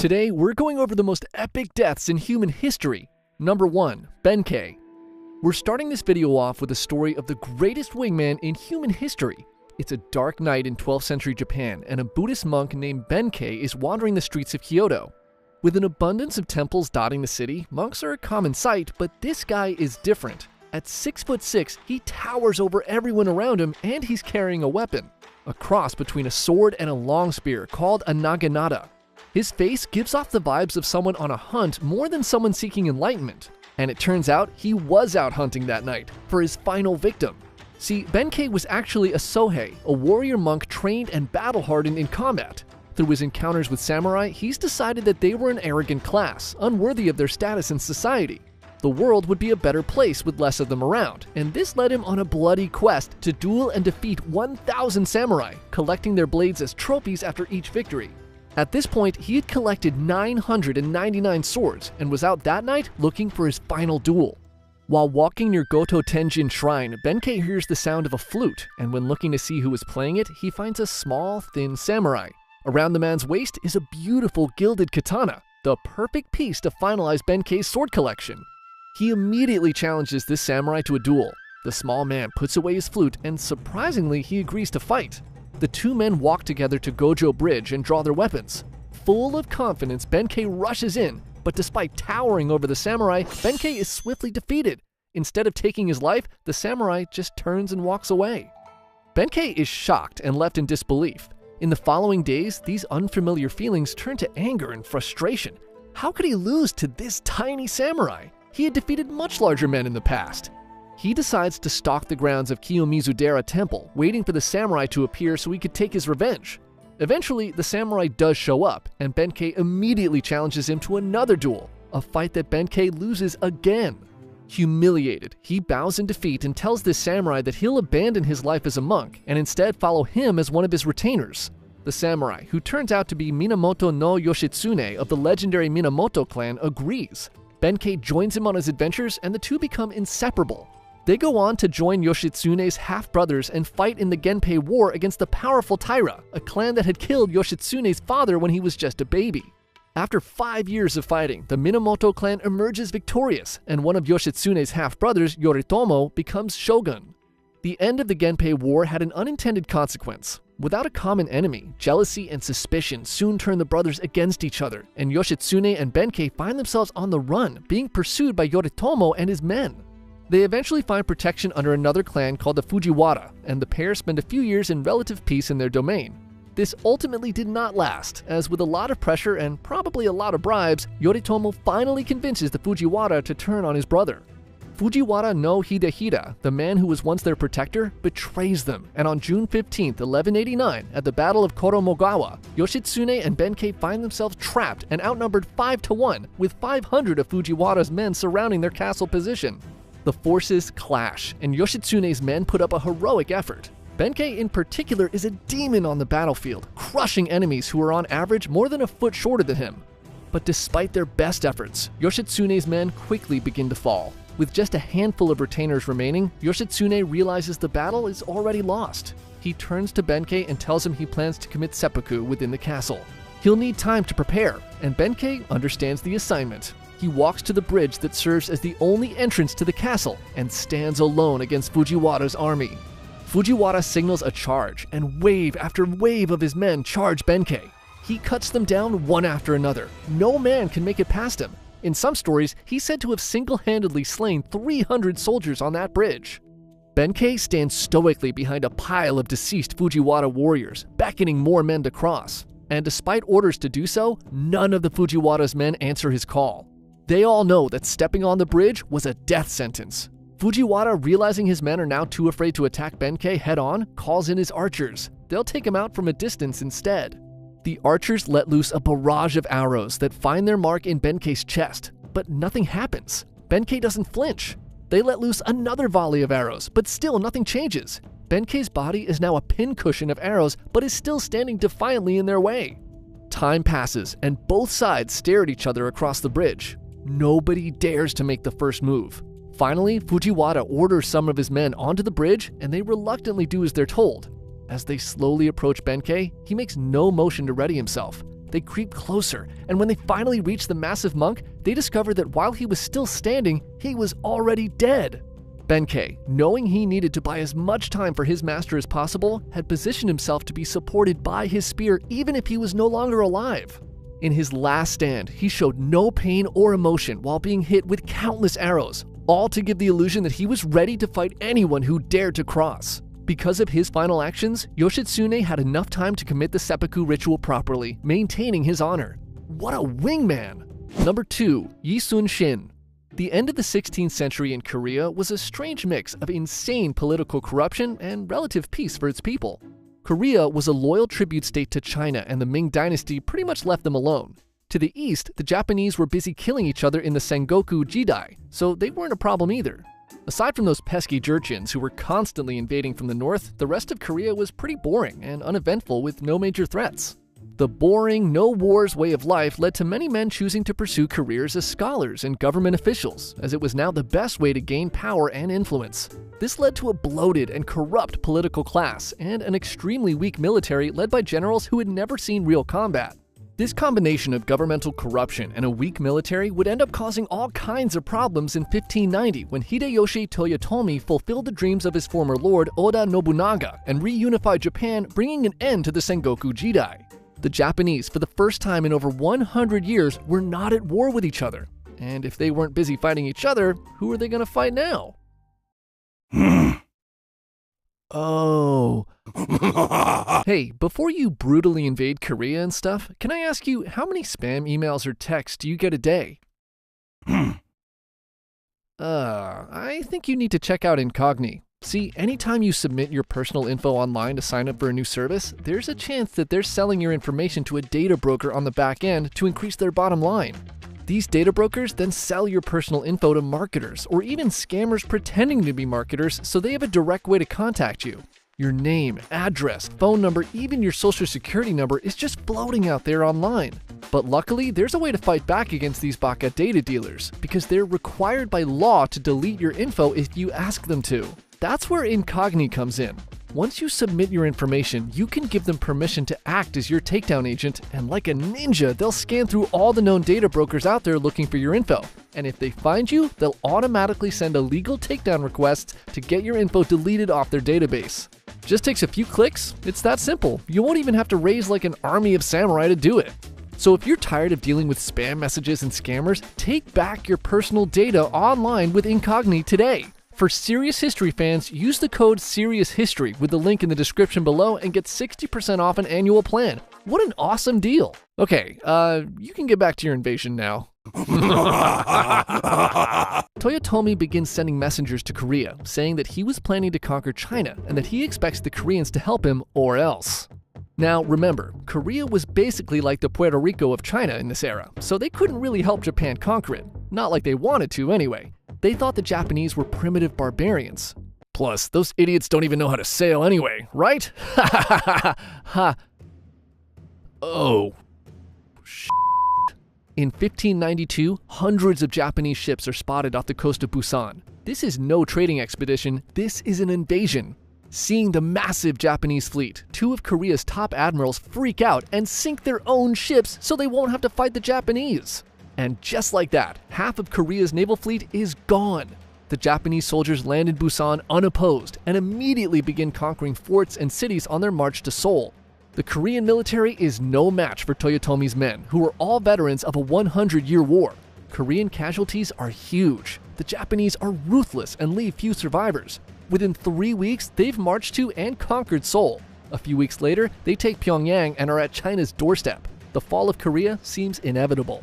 Today, we're going over the most epic deaths in human history. Number 1. Benkei. We're starting this video off with a story of the greatest wingman in human history. It's a dark night in 12th century Japan, and a Buddhist monk named Benkei is wandering the streets of Kyoto. With an abundance of temples dotting the city, monks are a common sight, but this guy is different. At 6'6", he towers over everyone around him, and he's carrying a weapon. A cross between a sword and a long spear called a naginata. His face gives off the vibes of someone on a hunt more than someone seeking enlightenment. And it turns out he was out hunting that night for his final victim. See, Benkei was actually a Sohei, a warrior monk trained and battle-hardened in combat. Through his encounters with samurai, he's decided that they were an arrogant class, unworthy of their status in society. The world would be a better place with less of them around, and this led him on a bloody quest to duel and defeat 1,000 samurai, collecting their blades as trophies after each victory. At this point, he had collected 999 swords and was out that night looking for his final duel. While walking near Goto Tenjin Shrine, Benkei hears the sound of a flute, and when looking to see who is playing it, he finds a small, thin samurai. Around the man's waist is a beautiful gilded katana, the perfect piece to finalize Benkei's sword collection. He immediately challenges this samurai to a duel. The small man puts away his flute, and surprisingly, he agrees to fight. The two men walk together to Gojo Bridge and draw their weapons. Full of confidence, Benkei rushes in, but despite towering over the samurai, Benkei is swiftly defeated. Instead of taking his life, the samurai just turns and walks away. Benkei is shocked and left in disbelief. In the following days, these unfamiliar feelings turn to anger and frustration. How could he lose to this tiny samurai? He had defeated much larger men in the past. He decides to stalk the grounds of Kiyomizu-dera Temple, waiting for the samurai to appear so he could take his revenge. Eventually, the samurai does show up, and Benkei immediately challenges him to another duel, a fight that Benkei loses again. Humiliated, he bows in defeat and tells this samurai that he'll abandon his life as a monk and instead follow him as one of his retainers. The samurai, who turns out to be Minamoto no Yoshitsune of the legendary Minamoto clan, agrees. Benkei joins him on his adventures, and the two become inseparable. They go on to join Yoshitsune's half-brothers and fight in the Genpei War against the powerful Taira, a clan that had killed Yoshitsune's father when he was just a baby. After 5 years of fighting, the Minamoto clan emerges victorious, and one of Yoshitsune's half-brothers, Yoritomo, becomes shogun. The end of the Genpei War had an unintended consequence. Without a common enemy, jealousy and suspicion soon turn the brothers against each other, and Yoshitsune and Benkei find themselves on the run, being pursued by Yoritomo and his men. They eventually find protection under another clan called the Fujiwara, and the pair spend a few years in relative peace in their domain. This ultimately did not last, as with a lot of pressure and probably a lot of bribes, Yoritomo finally convinces the Fujiwara to turn on his brother. Fujiwara no Hidehira, the man who was once their protector, betrays them, and on June 15, 1189, at the Battle of Koromogawa, Yoshitsune and Benkei find themselves trapped and outnumbered 5-1, with 500 of Fujiwara's men surrounding their castle position. The forces clash, and Yoshitsune's men put up a heroic effort. Benkei in particular is a demon on the battlefield, crushing enemies who are on average more than a foot shorter than him. But despite their best efforts, Yoshitsune's men quickly begin to fall. With just a handful of retainers remaining, Yoshitsune realizes the battle is already lost. He turns to Benkei and tells him he plans to commit seppuku within the castle. He'll need time to prepare, and Benkei understands the assignment. He walks to the bridge that serves as the only entrance to the castle and stands alone against Fujiwara's army. Fujiwara signals a charge, and wave after wave of his men charge Benkei. He cuts them down one after another. No man can make it past him. In some stories, he's said to have single-handedly slain 300 soldiers on that bridge. Benkei stands stoically behind a pile of deceased Fujiwara warriors, beckoning more men to cross. And despite orders to do so, none of the Fujiwara's men answer his call. They all know that stepping on the bridge was a death sentence. Fujiwara, realizing his men are now too afraid to attack Benkei head-on, calls in his archers. They'll take him out from a distance instead. The archers let loose a barrage of arrows that find their mark in Benkei's chest, but nothing happens. Benkei doesn't flinch. They let loose another volley of arrows, but still nothing changes. Benkei's body is now a pincushion of arrows, but is still standing defiantly in their way. Time passes, and both sides stare at each other across the bridge. Nobody dares to make the first move. Finally, Fujiwara orders some of his men onto the bridge, and they reluctantly do as they're told. As they slowly approach Benkei, he makes no motion to ready himself. They creep closer, and when they finally reach the massive monk, they discover that while he was still standing, he was already dead. Benkei, knowing he needed to buy as much time for his master as possible, had positioned himself to be supported by his spear even if he was no longer alive. In his last stand, he showed no pain or emotion while being hit with countless arrows, all to give the illusion that he was ready to fight anyone who dared to cross. Because of his final actions, Yoshitsune had enough time to commit the seppuku ritual properly, maintaining his honor. What a wingman! Number 2. Yi Sun-shin. The end of the 16th century in Korea was a strange mix of insane political corruption and relative peace for its people. Korea was a loyal tribute state to China, and the Ming dynasty pretty much left them alone. To the east, the Japanese were busy killing each other in the Sengoku Jidai, so they weren't a problem either. Aside from those pesky Jurchens who were constantly invading from the north, the rest of Korea was pretty boring and uneventful with no major threats. The boring, no-wars way of life led to many men choosing to pursue careers as scholars and government officials, as it was now the best way to gain power and influence. This led to a bloated and corrupt political class and an extremely weak military led by generals who had never seen real combat. This combination of governmental corruption and a weak military would end up causing all kinds of problems in 1590 when Hideyoshi Toyotomi fulfilled the dreams of his former lord Oda Nobunaga and reunified Japan, bringing an end to the Sengoku Jidai. The Japanese, for the first time in over 100 years, were not at war with each other. And if they weren't busy fighting each other, who are they going to fight now? Oh. Hey, before you brutally invade Korea and stuff, can I ask you, how many spam emails or texts do you get a day? I think you need to check out Incogni. See, anytime you submit your personal info online to sign up for a new service, there's a chance that they're selling your information to a data broker on the back end to increase their bottom line. These data brokers then sell your personal info to marketers or even scammers pretending to be marketers so they have a direct way to contact you. Your name, address, phone number, even your social security number is just floating out there online. But luckily, there's a way to fight back against these baka data dealers because they're required by law to delete your info if you ask them to. That's where Incogni comes in. Once you submit your information, you can give them permission to act as your takedown agent, and like a ninja, they'll scan through all the known data brokers out there looking for your info. And if they find you, they'll automatically send a legal takedown request to get your info deleted off their database. Just takes a few clicks. It's that simple. You won't even have to raise like an army of samurai to do it. So if you're tired of dealing with spam messages and scammers, take back your personal data online with Incogni today. For Serious History fans, use the code SeriousHistory with the link in the description below and get 60% off an annual plan. What an awesome deal! Okay, you can get back to your invasion now. Toyotomi begins sending messengers to Korea, saying that he was planning to conquer China and that he expects the Koreans to help him or else. Now remember, Korea was basically like the Puerto Rico of China in this era, so they couldn't really help Japan conquer it. Not like they wanted to anyway. They thought the Japanese were primitive barbarians. Plus, those idiots don't even know how to sail anyway, right? Ha ha ha ha ha. Oh. Shit. In 1592, hundreds of Japanese ships are spotted off the coast of Busan. This is no trading expedition, this is an invasion. Seeing the massive Japanese fleet, two of Korea's top admirals freak out and sink their own ships so they won't have to fight the Japanese. And just like that, half of Korea's naval fleet is gone. The Japanese soldiers land in Busan unopposed and immediately begin conquering forts and cities on their march to Seoul. The Korean military is no match for Toyotomi's men, who are all veterans of a 100-year war. Korean casualties are huge. The Japanese are ruthless and leave few survivors. Within 3 weeks, they've marched to and conquered Seoul. A few weeks later, they take Pyongyang and are at China's doorstep. The fall of Korea seems inevitable.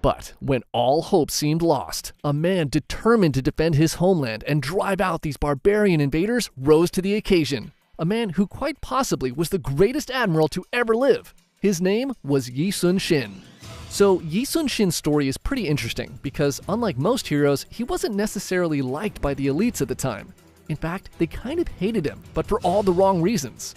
But when all hope seemed lost, a man determined to defend his homeland and drive out these barbarian invaders rose to the occasion. A man who quite possibly was the greatest admiral to ever live. His name was Yi Sun-shin. So Yi Sun-shin's story is pretty interesting because unlike most heroes, he wasn't necessarily liked by the elites at the time. In fact, they kind of hated him, but for all the wrong reasons.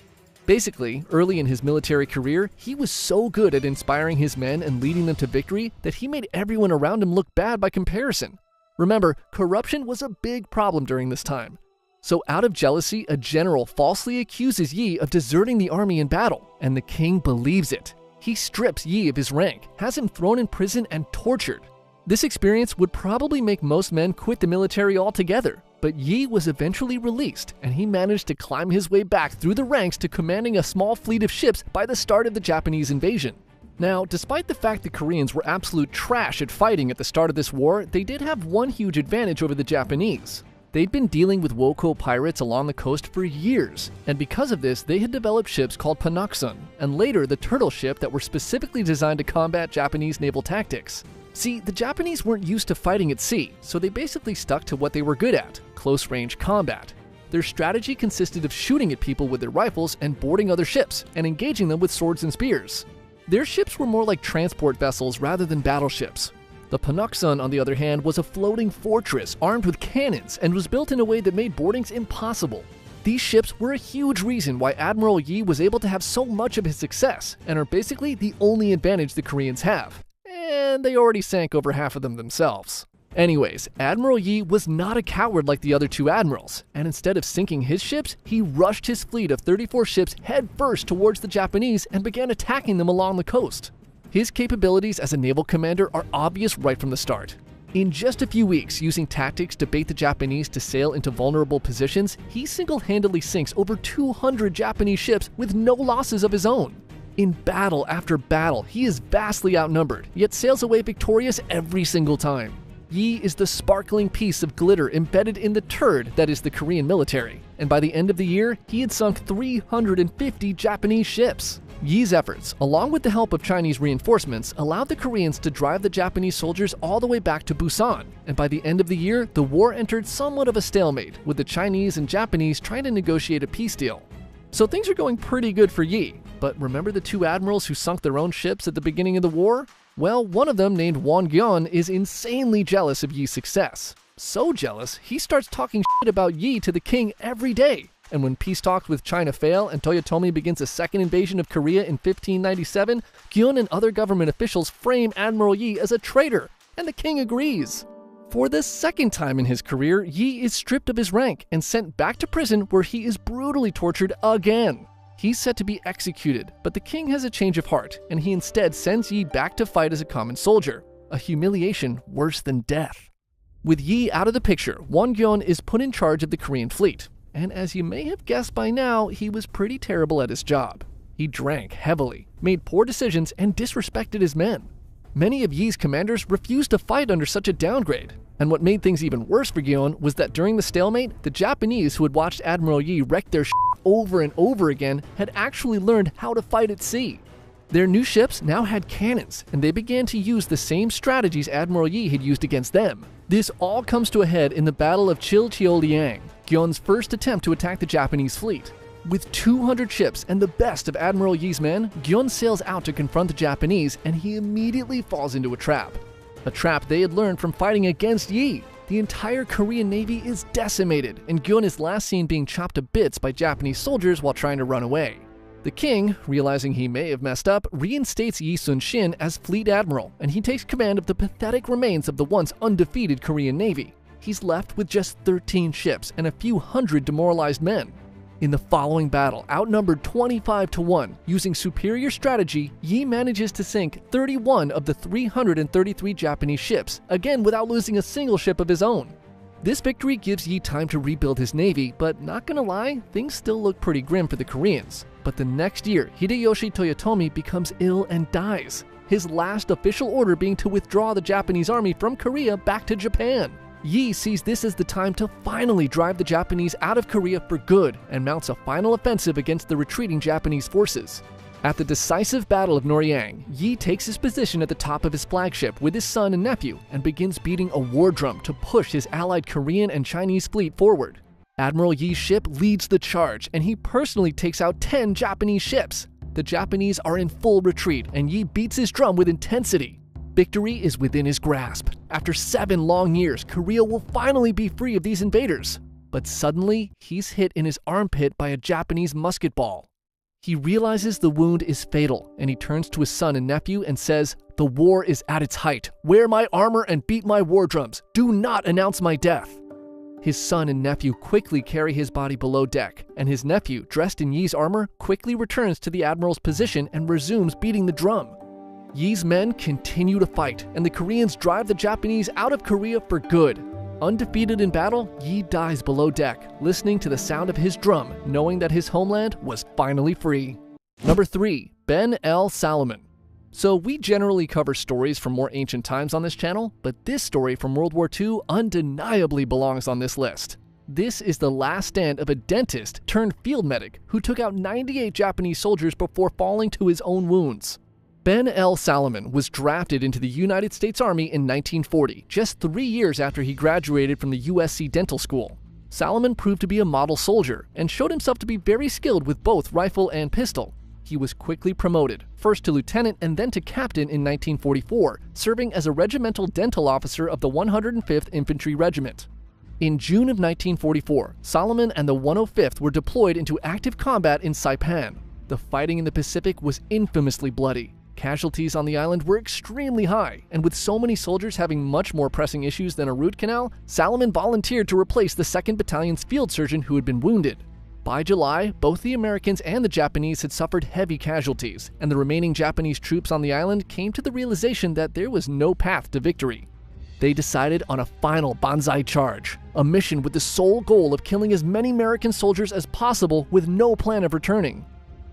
Basically, early in his military career, he was so good at inspiring his men and leading them to victory that he made everyone around him look bad by comparison. Remember, corruption was a big problem during this time. So out of jealousy, a general falsely accuses Yi of deserting the army in battle, and the king believes it. He strips Yi of his rank, has him thrown in prison and tortured. This experience would probably make most men quit the military altogether, but Yi was eventually released, and he managed to climb his way back through the ranks to commanding a small fleet of ships by the start of the Japanese invasion. Now, despite the fact the Koreans were absolute trash at fighting at the start of this war, they did have one huge advantage over the Japanese. They'd been dealing with Woko pirates along the coast for years, and because of this, they had developed ships called Panoksun, and later the turtle ship that were specifically designed to combat Japanese naval tactics. See, the Japanese weren't used to fighting at sea, so they basically stuck to what they were good at, close-range combat. Their strategy consisted of shooting at people with their rifles and boarding other ships, and engaging them with swords and spears. Their ships were more like transport vessels rather than battleships. The Panoksun, on the other hand, was a floating fortress armed with cannons and was built in a way that made boardings impossible. These ships were a huge reason why Admiral Yi was able to have so much of his success, and are basically the only advantage the Koreans have. And they already sank over half of them themselves. Anyways, Admiral Yi was not a coward like the other two admirals, and instead of sinking his ships, he rushed his fleet of 34 ships headfirst towards the Japanese and began attacking them along the coast. His capabilities as a naval commander are obvious right from the start. In just a few weeks, using tactics to bait the Japanese to sail into vulnerable positions, he single-handedly sinks over 200 Japanese ships with no losses of his own. In battle after battle, he is vastly outnumbered, yet sails away victorious every single time. Yi is the sparkling piece of glitter embedded in the turd that is the Korean military, and by the end of the year, he had sunk 350 Japanese ships. Yi's efforts, along with the help of Chinese reinforcements, allowed the Koreans to drive the Japanese soldiers all the way back to Busan, and by the end of the year, the war entered somewhat of a stalemate, with the Chinese and Japanese trying to negotiate a peace deal. So things are going pretty good for Yi, but remember the two admirals who sunk their own ships at the beginning of the war? Well, one of them, named Won Gyeon, is insanely jealous of Yi's success. So jealous, he starts talking shit about Yi to the king every day. And when peace talks with China fail and Toyotomi begins a second invasion of Korea in 1597, Gyeon and other government officials frame Admiral Yi as a traitor, and the king agrees. For the second time in his career, Yi is stripped of his rank and sent back to prison where he is brutally tortured again. He's set to be executed, but the king has a change of heart, and he instead sends Yi back to fight as a common soldier, a humiliation worse than death. With Yi out of the picture, Won Gyeon is put in charge of the Korean fleet. And as you may have guessed by now, he was pretty terrible at his job. He drank heavily, made poor decisions, and disrespected his men. Many of Yi's commanders refused to fight under such a downgrade. And what made things even worse for Gyeon was that during the stalemate, the Japanese who had watched Admiral Yi wreck their over and over again had actually learned how to fight at sea. Their new ships now had cannons, and they began to use the same strategies Admiral Yi had used against them. This all comes to a head in the Battle of Chilcheoliang, Gyeon's first attempt to attack the Japanese fleet. With 200 ships and the best of Admiral Yi's men, Gyeon sails out to confront the Japanese, and he immediately falls into a trap. A trap they had learned from fighting against Yi. The entire Korean Navy is decimated, and Gyeon is last seen being chopped to bits by Japanese soldiers while trying to run away. The king, realizing he may have messed up, reinstates Yi Sun-shin as fleet admiral, and he takes command of the pathetic remains of the once undefeated Korean Navy. He's left with just 13 ships and a few hundred demoralized men. In the following battle, outnumbered 25-1, using superior strategy, Yi manages to sink 31 of the 333 Japanese ships, again without losing a single ship of his own. This victory gives Yi time to rebuild his navy, but not gonna lie, things still look pretty grim for the Koreans. But the next year, Hideyoshi Toyotomi becomes ill and dies, his last official order being to withdraw the Japanese army from Korea back to Japan. Yi sees this as the time to finally drive the Japanese out of Korea for good and mounts a final offensive against the retreating Japanese forces. At the decisive Battle of Noryang, Yi takes his position at the top of his flagship with his son and nephew and begins beating a war drum to push his allied Korean and Chinese fleet forward. Admiral Yi's ship leads the charge, and he personally takes out 10 Japanese ships. The Japanese are in full retreat, and Yi beats his drum with intensity. Victory is within his grasp. After 7 long years, Korea will finally be free of these invaders. But suddenly, he's hit in his armpit by a Japanese musket ball. He realizes the wound is fatal, and he turns to his son and nephew and says, "The war is at its height. Wear my armor and beat my war drums. Do not announce my death." His son and nephew quickly carry his body below deck, and his nephew, dressed in Yi's armor, quickly returns to the admiral's position and resumes beating the drum. Yi's men continue to fight, and the Koreans drive the Japanese out of Korea for good. Undefeated in battle, Yi dies below deck, listening to the sound of his drum, knowing that his homeland was finally free. Number 3. Ben El Salaman. So we generally cover stories from more ancient times on this channel, but this story from World War II undeniably belongs on this list. This is the last stand of a dentist turned field medic who took out 98 Japanese soldiers before falling to his own wounds. Ben El Salaman was drafted into the United States Army in 1940, just 3 years after he graduated from the USC Dental School. Salaman proved to be a model soldier and showed himself to be very skilled with both rifle and pistol. He was quickly promoted, first to lieutenant and then to captain in 1944, serving as a regimental dental officer of the 105th Infantry Regiment. In June of 1944, Salaman and the 105th were deployed into active combat in Saipan. The fighting in the Pacific was infamously bloody. Casualties on the island were extremely high, and with so many soldiers having much more pressing issues than a root canal, Salaman volunteered to replace the 2nd Battalion's field surgeon who had been wounded. By July, both the Americans and the Japanese had suffered heavy casualties, and the remaining Japanese troops on the island came to the realization that there was no path to victory. They decided on a final Banzai charge, a mission with the sole goal of killing as many American soldiers as possible with no plan of returning.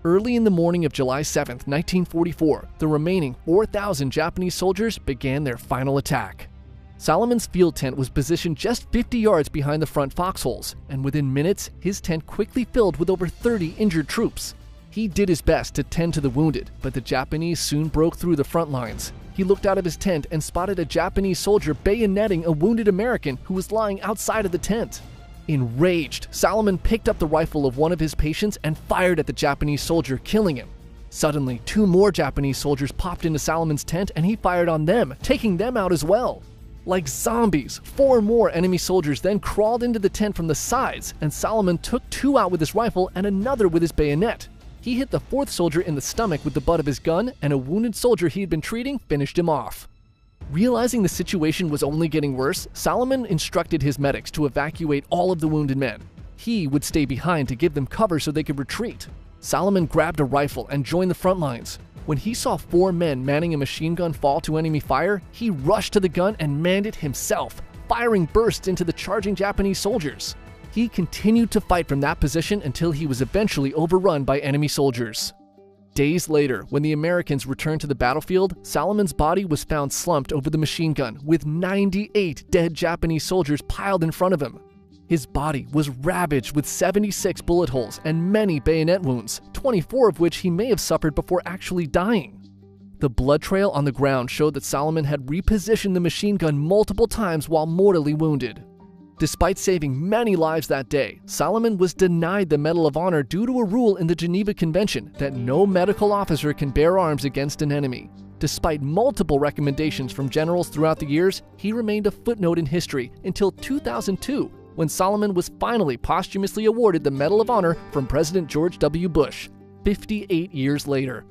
Early in the morning of July 7, 1944, the remaining 4,000 Japanese soldiers began their final attack. Salaman's field tent was positioned just 50 yards behind the front foxholes, and within minutes, his tent quickly filled with over 30 injured troops. He did his best to tend to the wounded, but the Japanese soon broke through the front lines. He looked out of his tent and spotted a Japanese soldier bayoneting a wounded American who was lying outside of the tent. Enraged, Salaman picked up the rifle of one of his patients and fired at the Japanese soldier, killing him. Suddenly, 2 more Japanese soldiers popped into Salaman's tent and he fired on them, taking them out as well. Like zombies, 4 more enemy soldiers then crawled into the tent from the sides, and Salaman took 2 out with his rifle and another with his bayonet. He hit the 4th soldier in the stomach with the butt of his gun, and a wounded soldier he had been treating finished him off. Realizing the situation was only getting worse, Salaman instructed his medics to evacuate all of the wounded men. He would stay behind to give them cover so they could retreat. Salaman grabbed a rifle and joined the front lines. When he saw 4 men manning a machine gun fall to enemy fire, he rushed to the gun and manned it himself, firing bursts into the charging Japanese soldiers. He continued to fight from that position until he was eventually overrun by enemy soldiers. Days later, when the Americans returned to the battlefield, Salaman's body was found slumped over the machine gun, with 98 dead Japanese soldiers piled in front of him. His body was ravaged with 76 bullet holes and many bayonet wounds, 24 of which he may have suffered before actually dying. The blood trail on the ground showed that Salaman had repositioned the machine gun multiple times while mortally wounded. Despite saving many lives that day, Salaman was denied the Medal of Honor due to a rule in the Geneva Convention that no medical officer can bear arms against an enemy. Despite multiple recommendations from generals throughout the years, he remained a footnote in history until 2002, when Salaman was finally posthumously awarded the Medal of Honor from President George W. Bush, 58 years later.